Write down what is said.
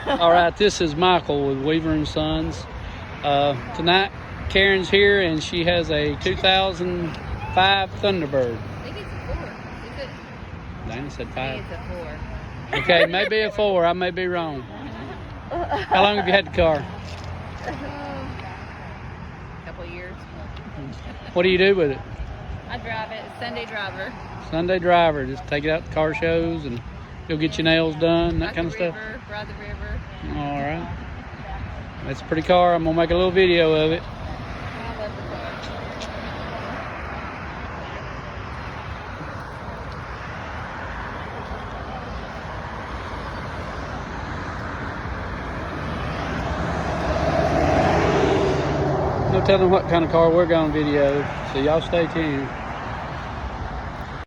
All right, this is Michael with Weaver and Sons. Tonight, Karen's here, and she has a 2005 Thunderbird. I think it's a 4. Is it? Dana said I 5. think it's a 4. Okay, maybe a 4. I may be wrong. How long have you had the car? A couple of years. What do you do with it? I drive it. Sunday driver. Sunday driver. Just take it out to car shows and go get your nails done, that kind of stuff. Ride the river. All right. That's a pretty car. I'm going to make a little video of it. I love the car. No telling what kind of car we're going to video, so y'all stay tuned.